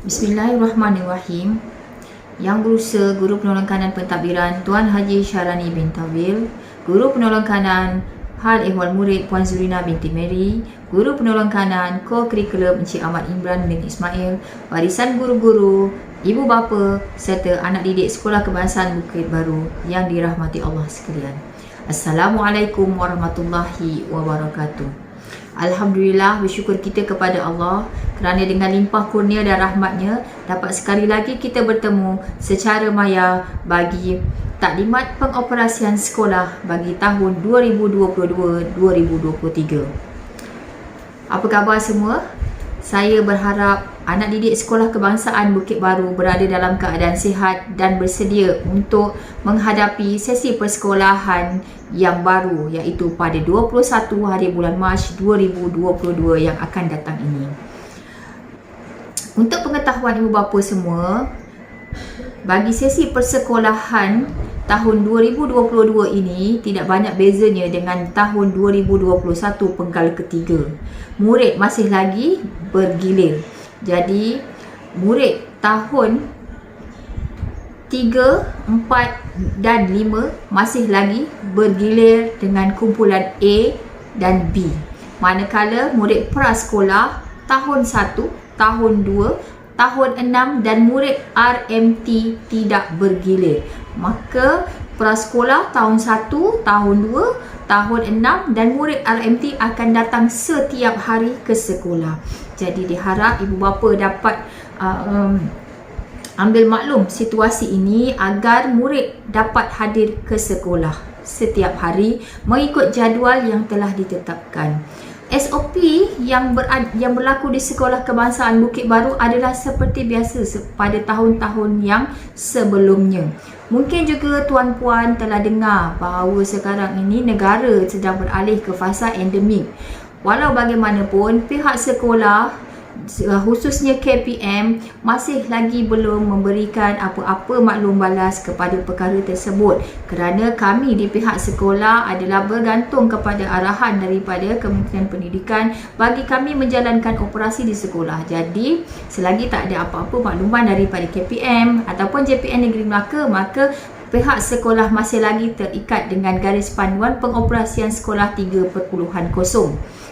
Bismillahirrahmanirrahim. Yang berusaha Guru Penolong Kanan Pentadbiran Tuan Haji Syarani bin Tawil, Guru Penolong Kanan Hal Ehwal Murid Puan Zurina binti Mary, Guru Penolong Kanan Co-Curriculum Encik Ahmad Imran bin Ismail, warisan guru-guru, ibu bapa serta anak didik Sekolah Kebangsaan Bukit Baru yang dirahmati Allah sekalian. Assalamualaikum warahmatullahi wabarakatuh. Alhamdulillah, bersyukur kita kepada Allah kerana dengan limpah kurnia dan rahmatnya dapat sekali lagi kita bertemu secara maya bagi taklimat pengoperasian sekolah bagi tahun 2022-2023. Apa khabar semua? Saya berharap anak didik Sekolah Kebangsaan Bukit Baru berada dalam keadaan sihat dan bersedia untuk menghadapi sesi persekolahan yang baru, iaitu pada 21 hari bulan Mac 2022 yang akan datang ini. Untuk pengetahuan ibu bapa semua, bagi sesi persekolahan tahun 2022 ini tidak banyak bezanya dengan tahun 2021 penggal ketiga. Murid masih lagi bergilir. Jadi murid tahun 3, 4 dan 5 masih lagi bergilir dengan kumpulan A dan B. Manakala murid prasekolah tahun 1, tahun 2, tahun 6 dan murid RMT tidak bergilir. Maka prasekolah tahun 1, tahun 2, tahun 6 dan murid RMT akan datang setiap hari ke sekolah. Jadi diharap ibu bapa dapat ambil maklum situasi ini agar murid dapat hadir ke sekolah setiap hari mengikut jadual yang telah ditetapkan. SOP yang berlaku di Sekolah Kebangsaan Bukit Baru adalah seperti biasa pada tahun-tahun yang sebelumnya. Mungkin juga tuan-puan telah dengar bahawa sekarang ini negara sedang beralih ke fasa endemik. Walau bagaimanapun, pihak sekolah khususnya KPM masih lagi belum memberikan apa-apa maklum balas kepada perkara tersebut kerana kami di pihak sekolah adalah bergantung kepada arahan daripada Kementerian Pendidikan bagi kami menjalankan operasi di sekolah. Jadi selagi tak ada apa-apa makluman daripada KPM ataupun JPN Negeri Melaka, maka pihak sekolah masih lagi terikat dengan garis panduan pengoperasian sekolah 3.0,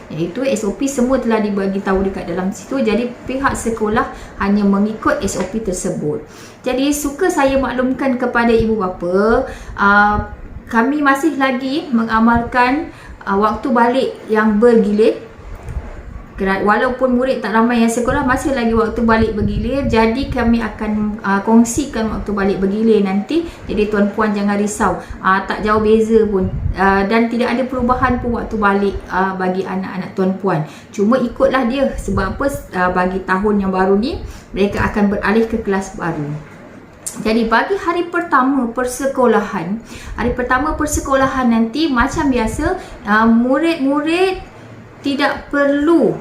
iaitu SOP semua telah dibagi tahu dekat dalam situ. Jadi pihak sekolah hanya mengikut SOP tersebut. Jadi suka saya maklumkan kepada ibu bapa, kami masih lagi mengamalkan waktu balik yang bergilir. Walaupun murid tak ramai yang sekolah, masih lagi waktu balik bergilir. Jadi kami akan kongsikan waktu balik bergilir nanti. Jadi tuan-puan jangan risau, tak jauh beza pun, dan tidak ada perubahan pun waktu balik bagi anak-anak tuan-puan. Cuma ikutlah dia. Sebab apa? Bagi tahun yang baru ni mereka akan beralih ke kelas baru. Jadi bagi hari pertama persekolahan nanti macam biasa, murid-murid tidak perlu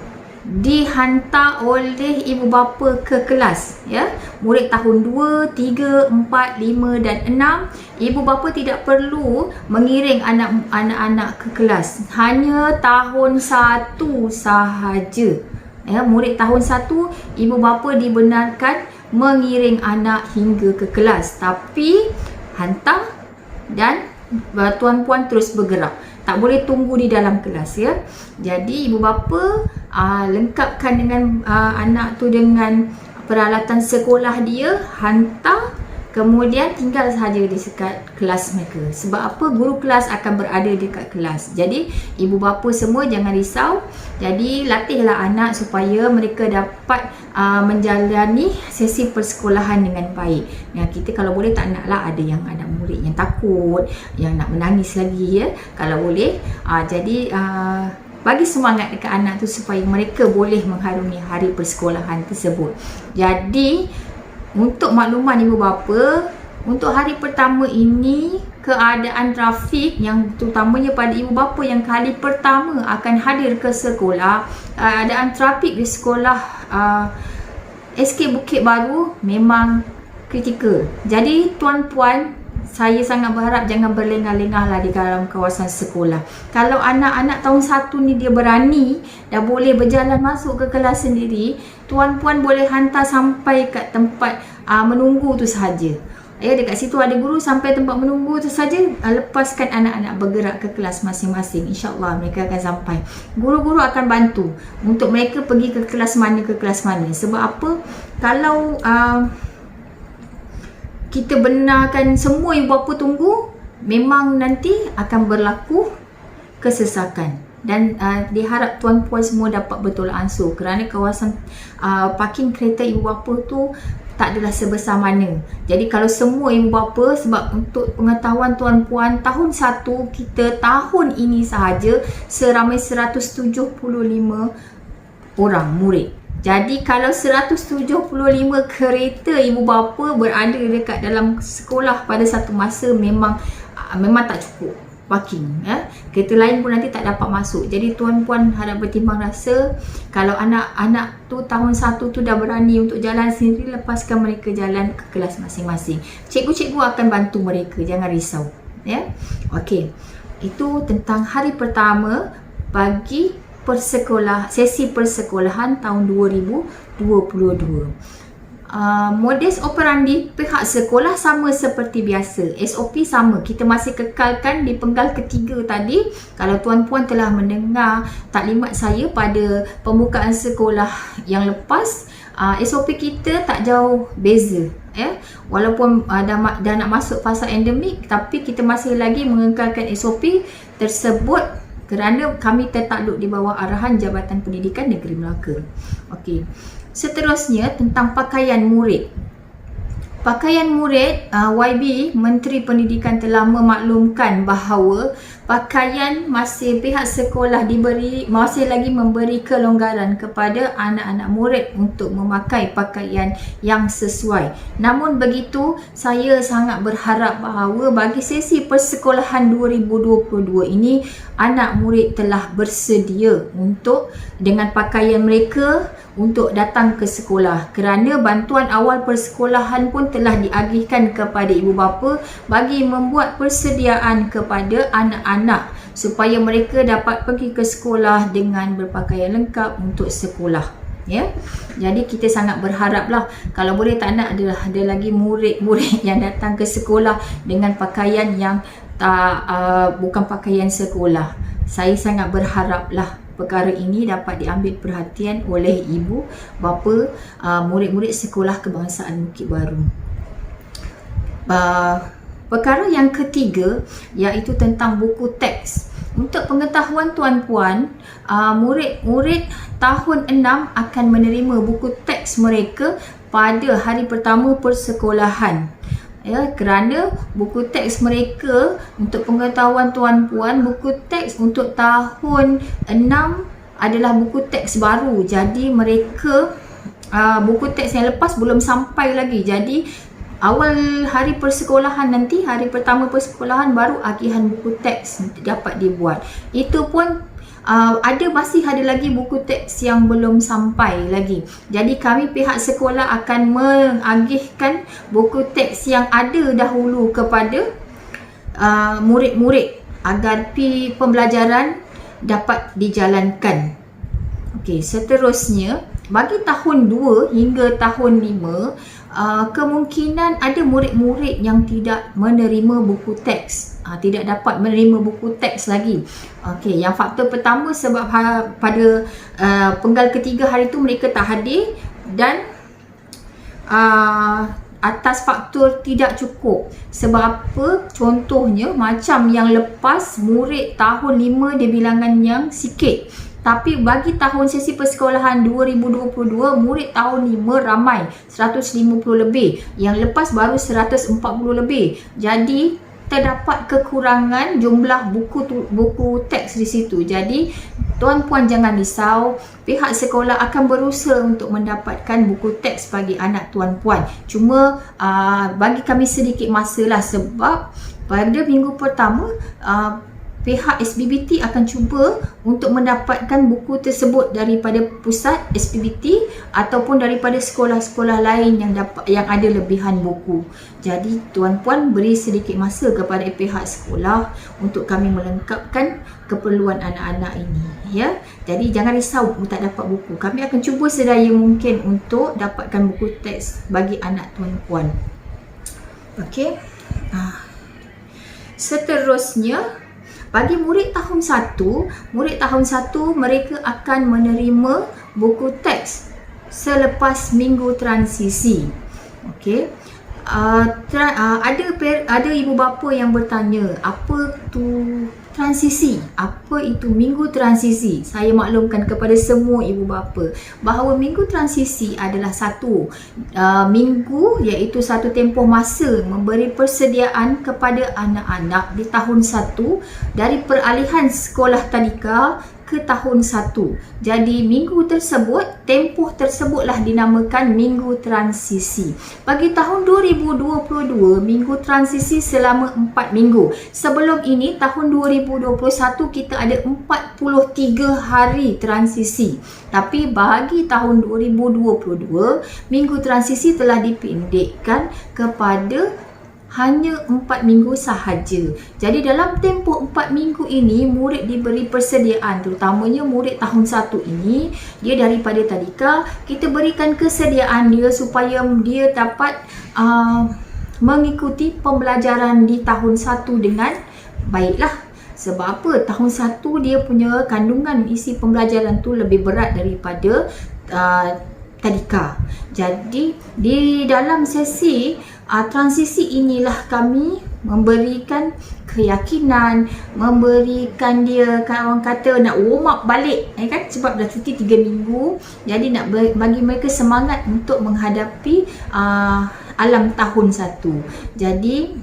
dihantar oleh ibu bapa ke kelas, ya. Murid tahun 2, 3, 4, 5 dan 6, ibu bapa tidak perlu mengiring anak-anak ke kelas. Hanya tahun 1 sahaja. Ya, murid tahun 1, ibu bapa dibenarkan mengiring anak hingga ke kelas, tapi hantar dan tuan-puan terus bergerak. Tak boleh tunggu di dalam kelas, ya. Jadi ibu bapa lengkapkan dengan anak tu dengan peralatan sekolah dia, hantar, kemudian tinggal sahaja di sekat kelas mereka. Sebab apa? Guru kelas akan berada dekat kelas. Jadi ibu bapa semua jangan risau. Jadi latihlah anak supaya mereka dapat menjalani sesi persekolahan dengan baik. Kita kalau boleh tak naklah ada yang anak murid yang takut, yang nak menangis lagi, ya. Kalau boleh, jadi bagi semangat dekat anak tu supaya mereka boleh mengharungi hari persekolahan tersebut. Jadi untuk makluman ibu bapa, untuk hari pertama ini keadaan trafik yang terutamanya pada ibu bapa yang kali pertama akan hadir ke sekolah, keadaan trafik di sekolah SK Bukit Baru memang kritikal. Jadi tuan-puan saya sangat berharap jangan berlengah-lengah lah di dalam kawasan sekolah. Kalau anak-anak tahun 1 ni dia berani, dah boleh berjalan masuk ke kelas sendiri, tuan-puan boleh hantar sampai kat tempat menunggu tu sahaja. Dekat situ ada guru, sampai tempat menunggu tu saja, lepaskan anak-anak bergerak ke kelas masing-masing. InsyaAllah mereka akan sampai. Guru-guru akan bantu untuk mereka pergi ke kelas mana, Sebab apa? Kalau kita benarkan semua ibu bapa tunggu, memang nanti akan berlaku kesesakan. Dan diharap tuan-puan semua dapat betul ansur, kerana kawasan parking kereta ibu bapa tu tak adalah sebesar mana. Jadi kalau semua ibu bapa, sebab untuk pengetahuan tuan-puan, tahun 1 kita tahun ini sahaja seramai 175 orang murid. Jadi kalau 175 kereta ibu bapa berada dekat dalam sekolah pada satu masa, memang tak cukup parking. Kereta lain pun nanti tak dapat masuk. Jadi tuan-puan harap bertimbang rasa. Kalau anak-anak tu tahun 1 tu dah berani untuk jalan sendiri, lepaskan mereka jalan ke kelas masing-masing. Cikgu-cikgu akan bantu mereka, jangan risau. Okey, itu tentang hari pertama bagi sesi persekolahan tahun 2022. Modus operandi pihak sekolah sama seperti biasa. SOP sama, kita masih kekalkan di penggal ketiga tadi. Kalau tuan-puan telah mendengar taklimat saya pada pembukaan sekolah yang lepas, SOP kita tak jauh beza. Walaupun dah nak masuk fasa endemik, tapi kita masih lagi mengekalkan SOP tersebut kerana kami tertakluk di bawah arahan Jabatan Pendidikan Negeri Melaka. Okey. Seterusnya tentang pakaian murid. Pakaian murid, YB Menteri Pendidikan telah memaklumkan bahawa pakaian pihak sekolah masih lagi memberi kelonggaran kepada anak-anak murid untuk memakai pakaian yang sesuai. Namun begitu, saya sangat berharap bahawa bagi sesi persekolahan 2022 ini, anak murid telah bersedia dengan pakaian mereka untuk datang ke sekolah, kerana bantuan awal persekolahan pun telah diagihkan kepada ibu bapa bagi membuat persediaan kepada anak-anak supaya mereka dapat pergi ke sekolah dengan berpakaian lengkap untuk sekolah. Jadi kita sangat berharaplah, kalau boleh tak nak ada lagi murid-murid yang datang ke sekolah dengan pakaian yang bukan pakaian sekolah. Saya sangat berharaplah perkara ini dapat diambil perhatian oleh ibu bapa murid-murid sekolah kebangsaan Bukit Baru. Perkara yang ketiga iaitu tentang buku teks. Untuk pengetahuan tuan-puan, murid-murid tahun 6 akan menerima buku teks mereka pada hari pertama persekolahan. Kerana buku teks mereka, untuk pengetahuan tuan-puan, buku teks untuk tahun 6 adalah buku teks baru. Jadi mereka buku teks yang lepas belum sampai lagi. Jadi awal hari persekolahan nanti, hari pertama persekolahan, baru agihan buku teks dapat dibuat. Itu pun masih ada lagi buku teks yang belum sampai lagi. Jadi kami pihak sekolah akan mengagihkan buku teks yang ada dahulu kepada murid-murid agar pembelajaran dapat dijalankan. Okey, seterusnya bagi tahun 2 hingga tahun 5, kemungkinan ada murid-murid yang tidak menerima buku teks, tidak dapat menerima buku teks lagi. Okey, yang faktor pertama sebab pada penggal ketiga hari tu mereka tak hadir, dan atas faktor tidak cukup. Sebab apa? Contohnya macam yang lepas, murid tahun 5 dia bilangan yang sikit. Tapi bagi tahun sesi persekolahan 2022, murid tahun 5 ramai, 150 lebih. Yang lepas baru 140 lebih. Jadi terdapat kekurangan jumlah buku teks di situ. Jadi tuan-puan jangan risau, pihak sekolah akan berusaha untuk mendapatkan buku teks bagi anak tuan-puan. Cuma bagi kami sedikit masa lah, sebab pada minggu pertama pihak SPBT akan cuba untuk mendapatkan buku tersebut daripada pusat SPBT ataupun daripada sekolah-sekolah lain yang ada lebihan buku. Jadi tuan-puan beri sedikit masa kepada pihak sekolah untuk kami melengkapkan keperluan anak-anak ini, ya. Jadi jangan risau tak dapat buku. Kami akan cuba sedaya mungkin untuk dapatkan buku teks bagi anak tuan-puan. Okey. Seterusnya, bagi murid tahun 1, mereka akan menerima buku teks selepas minggu transisi. Okey. Ada ibu bapa yang bertanya, apa tu transisi? Apa itu minggu transisi? Saya maklumkan kepada semua ibu bapa bahawa minggu transisi adalah satu minggu, iaitu satu tempoh masa memberi persediaan kepada anak-anak di tahun 1 dari peralihan sekolah tadika ke tahun 1. Jadi minggu tersebut, tempoh tersebutlah dinamakan minggu transisi. Bagi tahun 2022, minggu transisi selama 4 minggu. Sebelum ini tahun 2021 kita ada 43 hari transisi. Tapi bagi tahun 2022, minggu transisi telah dipendekkan kepada hanya 4 minggu sahaja. Jadi dalam tempoh 4 minggu ini, murid diberi persediaan, terutamanya murid tahun 1 ini, dia daripada tadika, kita berikan kesediaan dia supaya dia dapat mengikuti pembelajaran di tahun 1 dengan baiklah. Sebab apa? Tahun 1 dia punya kandungan isi pembelajaran tu lebih berat daripada tadika. Jadi di dalam sesi transisi inilah kami memberikan keyakinan, memberikan dia, orang kata nak warm up balik, kan, sebab dah cuti 3 minggu. Jadi nak bagi mereka semangat untuk menghadapi alam tahun 1. Jadi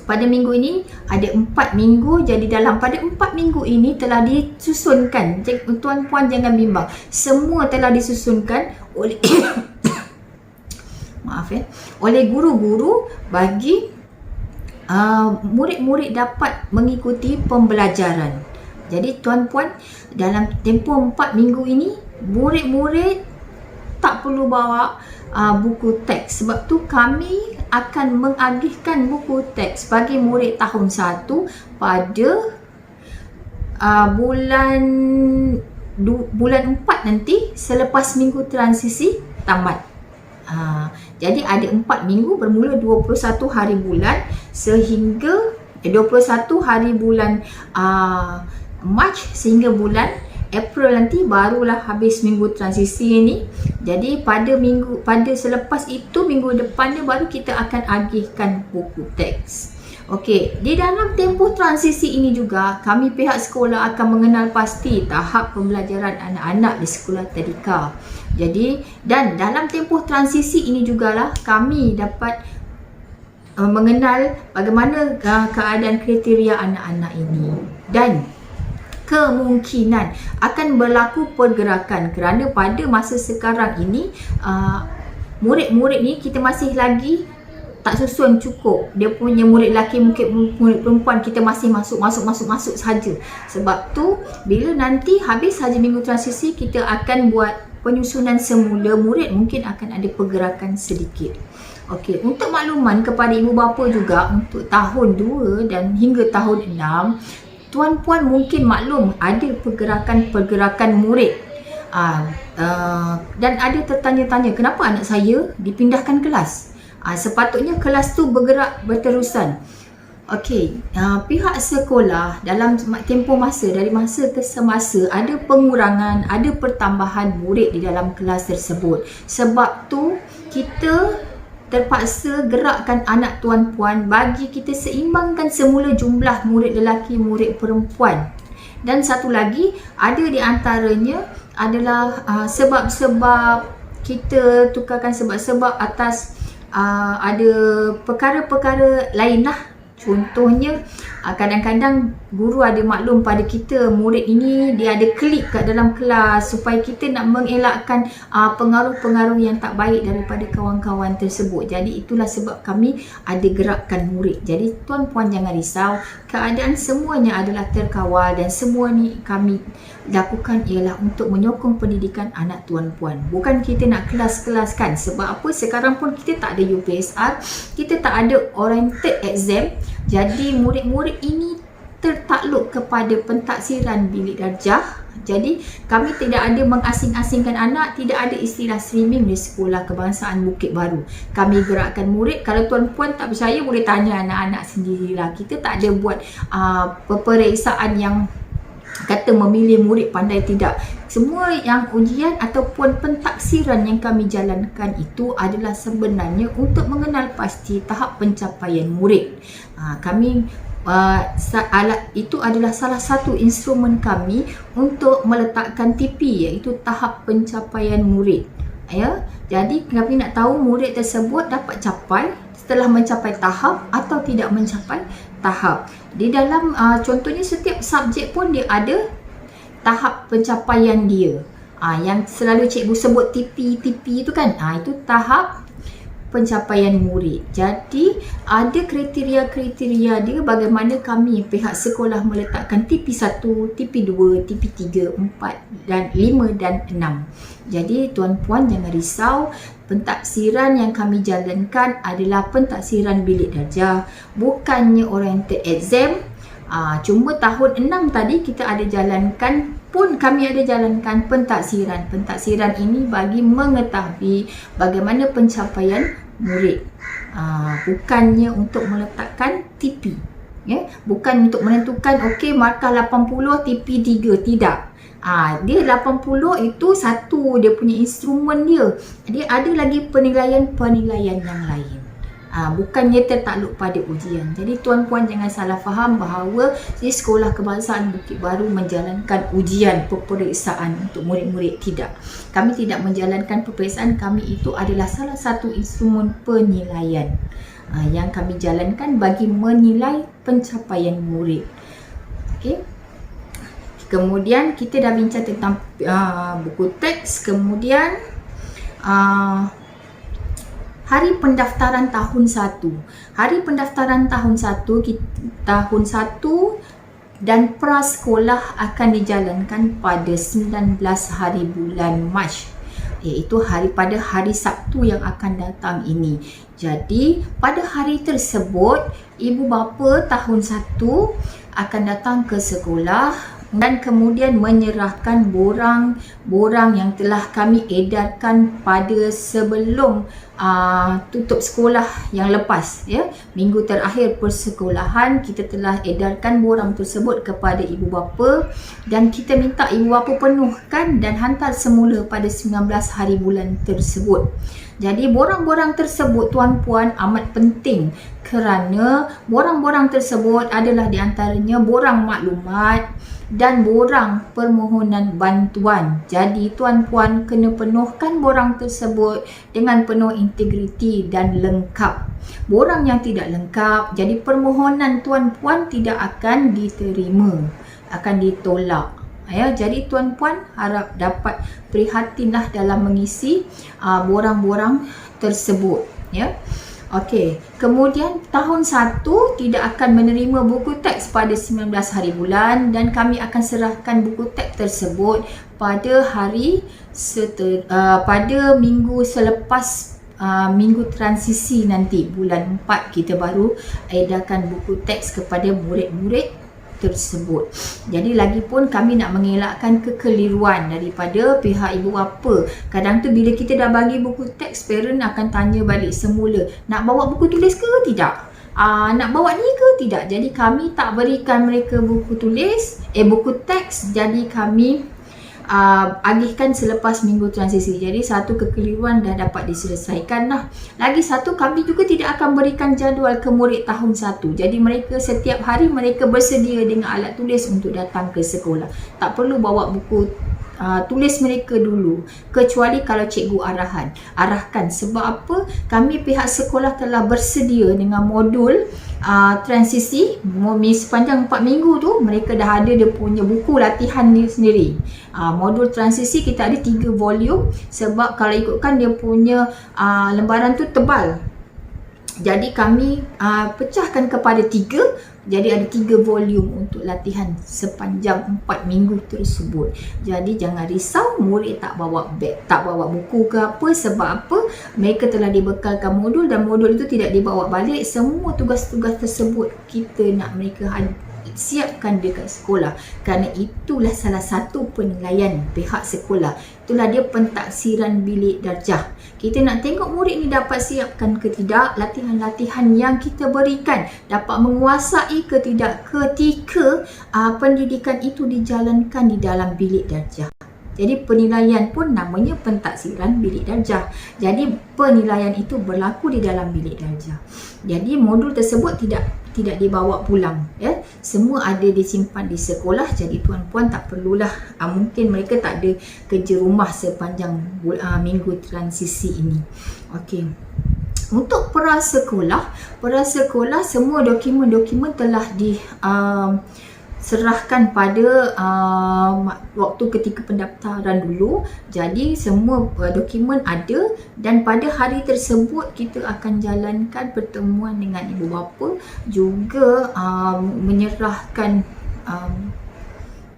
pada minggu ini ada 4 minggu. Jadi pada 4 minggu ini telah disusunkan, tuan-puan jangan bimbang, semua telah disusunkan oleh oleh guru-guru bagi murid-murid dapat mengikuti pembelajaran. Jadi tuan-puan, dalam tempoh 4 minggu ini, murid-murid tak perlu bawa buku teks. Sebab tu kami akan mengagihkan buku teks bagi murid tahun 1 pada bulan 4 nanti, selepas minggu transisi tamat. Jadi ada 4 minggu bermula 21 hari bulan sehingga 21 hari bulan Mac sehingga bulan April nanti barulah habis minggu transisi ini. Jadi pada selepas itu, minggu depan dia baru kita akan agihkan buku teks. Okey, di dalam tempoh transisi ini juga kami pihak sekolah akan mengenal pasti tahap pembelajaran anak-anak di sekolah tadika. Jadi, dan dalam tempoh transisi ini jugalah kami dapat mengenal bagaimana keadaan kriteria anak-anak ini dan kemungkinan akan berlaku pergerakan, kerana pada masa sekarang ini murid-murid ni kita masih lagi tak susun cukup. Dia punya murid lelaki, mungkin murid perempuan kita masih masuk saja. Sebab tu bila nanti habis saja minggu transisi, kita akan buat penyusunan semula murid, mungkin akan ada pergerakan sedikit. Okey, untuk makluman kepada ibu bapa juga, untuk tahun 2 dan hingga tahun 6, tuan-puan mungkin maklum ada pergerakan murid. Dan ada tertanya-tanya, kenapa anak saya dipindahkan kelas? Sepatutnya kelas tu bergerak berterusan. Okey, pihak sekolah dalam tempoh masa, dari masa ke semasa, ada pengurangan, ada pertambahan murid di dalam kelas tersebut. Sebab tu kita terpaksa gerakkan anak tuan-puan bagi kita seimbangkan semula jumlah murid lelaki, murid perempuan. Dan satu lagi, ada di antaranya adalah sebab-sebab, kita tukarkan sebab-sebab atas ada perkara-perkara lain lah. Contohnya, kadang-kadang guru ada maklum pada kita, murid ini dia ada klik kat dalam kelas supaya kita nak mengelakkan pengaruh-pengaruh yang tak baik daripada kawan-kawan tersebut. Jadi itulah sebab kami ada gerakan murid. Jadi tuan-puan jangan risau, keadaan semuanya adalah terkawal dan semua ni kami lakukan ialah untuk menyokong pendidikan anak tuan-puan. Bukan kita nak kelas-kelaskan. Sebab apa? Sekarang pun kita tak ada UPSR, kita tak ada oriented exam. Jadi murid-murid ini tertakluk kepada pentaksiran bilik darjah. Jadi kami tidak ada mengasing-asingkan anak, tidak ada istilah streaming di Sekolah Kebangsaan Bukit Baru. Kami gerakkan murid. Kalau tuan-puan tak percaya boleh tanya anak-anak sendirilah. Kita tak ada buat peperiksaan yang kata memilih murid pandai tidak. Semua yang ujian ataupun pentaksiran yang kami jalankan itu adalah sebenarnya untuk mengenal pasti tahap pencapaian murid. Alat itu adalah salah satu instrumen kami untuk meletakkan TP, iaitu tahap pencapaian murid. Ya, jadi kami nak tahu murid tersebut dapat capai setelah mencapai tahap atau tidak mencapai tahap. Di dalam contohnya setiap subjek pun dia ada tahap pencapaian dia. Yang selalu cikgu sebut TP itu kan, itu tahap pencapaian murid. Jadi ada kriteria-kriteria dia bagaimana kami pihak sekolah meletakkan TP1, TP2, TP3, 4 dan 5 dan 6. Jadi tuan-puan jangan risau, pentaksiran yang kami jalankan adalah pentaksiran bilik darjah, bukannya oriented exam. Cuma tahun 6 tadi kita ada jalankan pun kami ada jalankan pentaksiran. Pentaksiran ini bagi mengetahui bagaimana pencapaian murid. Bukannya untuk meletakkan TP. Ya? Bukan untuk menentukan okey markah 80 TP 3, tidak. Dia 80 itu satu dia punya instrumen dia. Dia ada lagi penilaian-penilaian yang lain. Bukannya tertakluk pada ujian. Jadi tuan-puan jangan salah faham bahawa di Sekolah Kebangsaan Bukit Baru menjalankan ujian peperiksaan untuk murid-murid. Tidak. Kami tidak menjalankan peperiksaan. Kami itu adalah salah satu instrumen penilaian yang kami jalankan bagi menilai pencapaian murid. Okey. Kemudian kita dah bincang tentang buku teks. Kemudian hari pendaftaran tahun 1. Hari pendaftaran tahun 1 dan prasekolah akan dijalankan pada 19 hari bulan Mac, iaitu pada hari Sabtu yang akan datang ini. Jadi pada hari tersebut ibu bapa tahun 1 akan datang ke sekolah dan kemudian menyerahkan borang yang telah kami edarkan pada sebelum tutup sekolah yang lepas, ya. Minggu terakhir persekolahan kita telah edarkan borang tersebut kepada ibu bapa dan kita minta ibu bapa penuhkan dan hantar semula pada 19 hari bulan tersebut. Jadi borang-borang tersebut tuan-puan amat penting kerana borang-borang tersebut adalah di antaranya borang maklumat dan borang permohonan bantuan. Jadi tuan-puan kena penuhkan borang tersebut dengan penuh integriti dan lengkap. Borang yang tidak lengkap, jadi permohonan tuan-puan tidak akan diterima, akan ditolak. Ya, jadi tuan-puan harap dapat prihatinlah dalam mengisi borang-borang tersebut, ya. Okey, kemudian tahun 1 tidak akan menerima buku teks pada 19 hari bulan dan kami akan serahkan buku teks tersebut pada pada minggu selepas minggu transisi nanti, bulan 4 kita baru edarkan buku teks kepada murid-murid tersebut. Jadi lagipun kami nak mengelakkan kekeliruan daripada pihak ibu bapa. Kadang tu bila kita dah bagi buku teks, parent akan tanya balik semula, nak bawa buku tulis ke tidak? Nak bawa ni ke tidak? Jadi kami tak berikan mereka buku tulis, buku teks. Jadi kami agihkan selepas minggu transisi. Jadi satu kekeliruan dah dapat diselesaikan lah. Lagi satu, kami juga tidak akan berikan jadual ke murid tahun 1. Jadi mereka setiap hari mereka bersedia dengan alat tulis untuk datang ke sekolah. Tak perlu bawa buku tulis mereka dulu, kecuali kalau cikgu arahkan. Sebab apa? Kami pihak sekolah telah bersedia dengan modul transisi. Sepanjang 4 minggu tu mereka dah ada dia punya buku latihan dia sendiri. Modul transisi kita ada 3 volume, sebab kalau ikutkan dia punya lembaran tu tebal. Jadi kami pecahkan kepada 3. Jadi ada 3 volume untuk latihan sepanjang 4 minggu tersebut. Jadi jangan risau murid tak bawa beg, tak bawa buku ke apa. Sebab apa? Mereka telah dibekalkan modul dan modul itu tidak dibawa balik. Semua tugas-tugas tersebut kita nak mereka siapkan dekat sekolah. Kerana itulah salah satu penilaian pihak sekolah. Itulah dia pentaksiran bilik darjah. Kita nak tengok murid ni dapat siapkan ke tidak, latihan-latihan yang kita berikan dapat menguasai ke tidak ketika pendidikan itu dijalankan di dalam bilik darjah. Jadi penilaian pun namanya pentaksiran bilik darjah. Jadi penilaian itu berlaku di dalam bilik darjah. Jadi modul tersebut tidak dibawa pulang, ya. Semua ada disimpan di sekolah. Jadi tuan-puan tak perlulah, mungkin mereka tak ada kerja rumah sepanjang minggu transisi ini. Okey. Untuk prasekolah semua dokumen-dokumen telah serahkan pada waktu ketika pendaftaran dulu. Jadi semua dokumen ada, dan pada hari tersebut kita akan jalankan pertemuan dengan ibu bapa, juga menyerahkan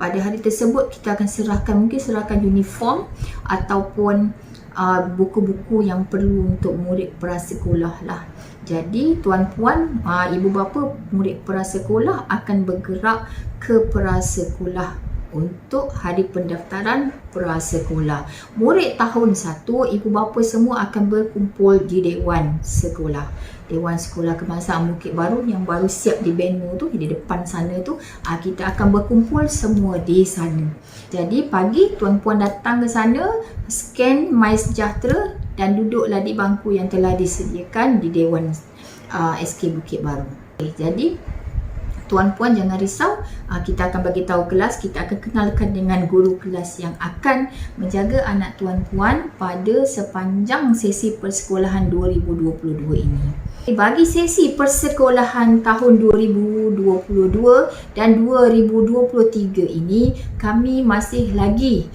pada hari tersebut kita akan serahkan uniform ataupun buku-buku yang perlu untuk murid prasekolah lah. Jadi tuan-puan, ibu bapa murid prasekolah akan bergerak ke prasekolah untuk hari pendaftaran prasekolah. Murid tahun 1, ibu bapa semua akan berkumpul di Dewan Sekolah. Dewan Sekolah Kebangsaan Bukit Baru yang baru siap di banner tu, di depan sana tu, kita akan berkumpul semua di sana. Jadi pagi tuan-puan datang ke sana, scan MySejahtera dan duduklah di bangku yang telah disediakan di Dewan SK Bukit Baru. Jadi tuan-puan jangan risau, kita akan bagi tahu kelas, kita akan kenalkan dengan guru kelas yang akan menjaga anak tuan-puan pada sepanjang sesi persekolahan 2022 ini. Bagi sesi persekolahan tahun 2022 dan 2023 ini, kami masih lagi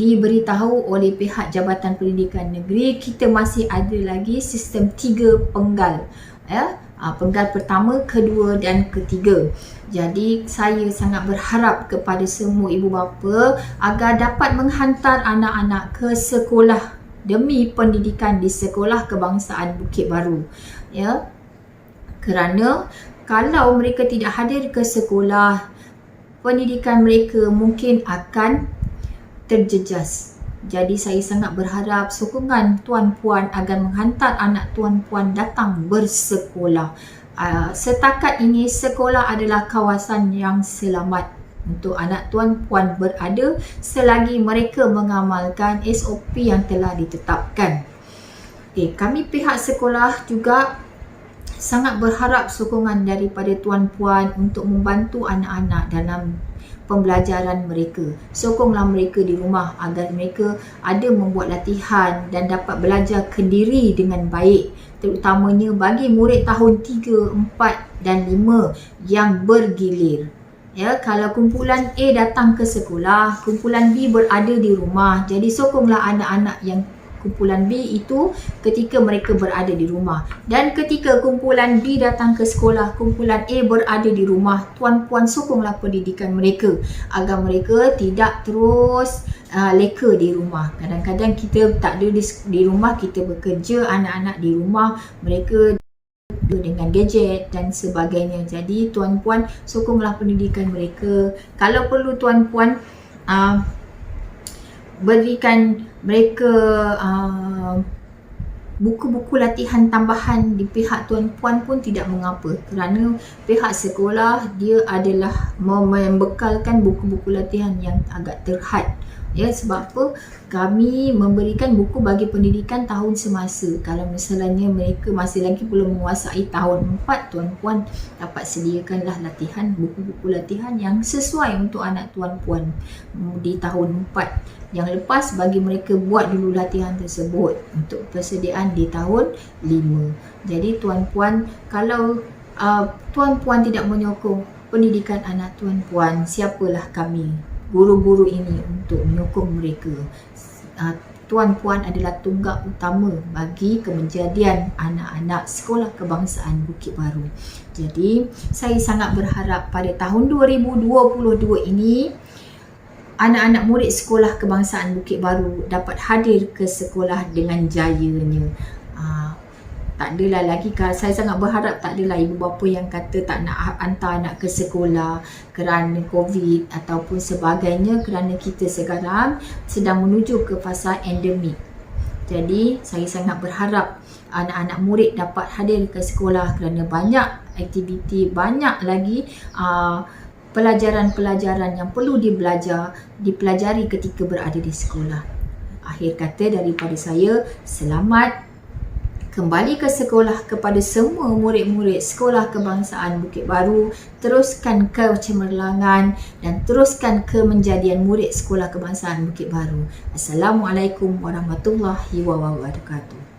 diberitahu oleh pihak Jabatan Pendidikan Negeri, kita masih ada lagi sistem 3 penggal, ya. Penggal pertama, kedua dan ketiga. Jadi saya sangat berharap kepada semua ibu bapa agar dapat menghantar anak-anak ke sekolah demi pendidikan di Sekolah Kebangsaan Bukit Baru, ya. Kerana kalau mereka tidak hadir ke sekolah, pendidikan mereka mungkin akan terjejas. Jadi saya sangat berharap sokongan tuan-puan agar menghantar anak tuan-puan datang bersekolah. Setakat ini sekolah adalah kawasan yang selamat untuk anak tuan-puan berada selagi mereka mengamalkan SOP yang telah ditetapkan. Kami pihak sekolah juga sangat berharap sokongan daripada tuan-puan untuk membantu anak-anak dalam pembelajaran mereka. Sokonglah mereka di rumah agar mereka ada membuat latihan dan dapat belajar kendiri dengan baik, terutamanya bagi murid tahun 3, 4 dan 5 yang bergilir. Ya, kalau kumpulan A datang ke sekolah, kumpulan B berada di rumah. Jadi sokonglah anak-anak yang kumpulan B itu ketika mereka berada di rumah. Dan ketika kumpulan B datang ke sekolah, kumpulan A berada di rumah, tuan-puan sokonglah pendidikan mereka agar mereka tidak terus leka di rumah. Kadang-kadang kita tak ada di rumah, kita bekerja, anak-anak di rumah, mereka dengan gadget dan sebagainya. Jadi tuan-puan sokonglah pendidikan mereka. Kalau perlu tuan-puan berikan mereka buku-buku latihan tambahan di pihak tuan-puan pun tidak mengapa, kerana pihak sekolah dia adalah membekalkan buku-buku latihan yang agak terhad Ya, sebab apa? Kami memberikan buku bagi pendidikan tahun semasa. Kalau misalnya mereka masih lagi belum menguasai tahun 4, tuan-puan dapat sediakanlah latihan, buku-buku latihan yang sesuai untuk anak tuan-puan di tahun 4. Yang lepas bagi mereka buat dulu latihan tersebut untuk persediaan di tahun 5. Jadi tuan-puan, kalau tuan-puan tidak menyokong pendidikan anak tuan-puan, siapalah kami, guru-guru ini, untuk menyokong mereka. Tuan-puan adalah tunggak utama bagi kejadian anak-anak Sekolah Kebangsaan Bukit Baru. Jadi saya sangat berharap pada tahun 2022 ini anak-anak murid Sekolah Kebangsaan Bukit Baru dapat hadir ke sekolah dengan jayanya. Tak adalah lagi, saya sangat berharap tak adalah ibu bapa yang kata tak nak hantar anak ke sekolah kerana COVID ataupun sebagainya, kerana kita sekarang sedang menuju ke fasa endemik. Jadi saya sangat berharap anak-anak murid dapat hadir ke sekolah kerana banyak aktiviti, banyak lagi pelajaran-pelajaran yang perlu dipelajari ketika berada di sekolah. Akhir kata daripada saya, selamat kembali ke sekolah kepada semua murid-murid Sekolah Kebangsaan Bukit Baru. Teruskan kecemerlangan dan teruskan kemenjadian murid Sekolah Kebangsaan Bukit Baru. Assalamualaikum warahmatullahi wabarakatuh.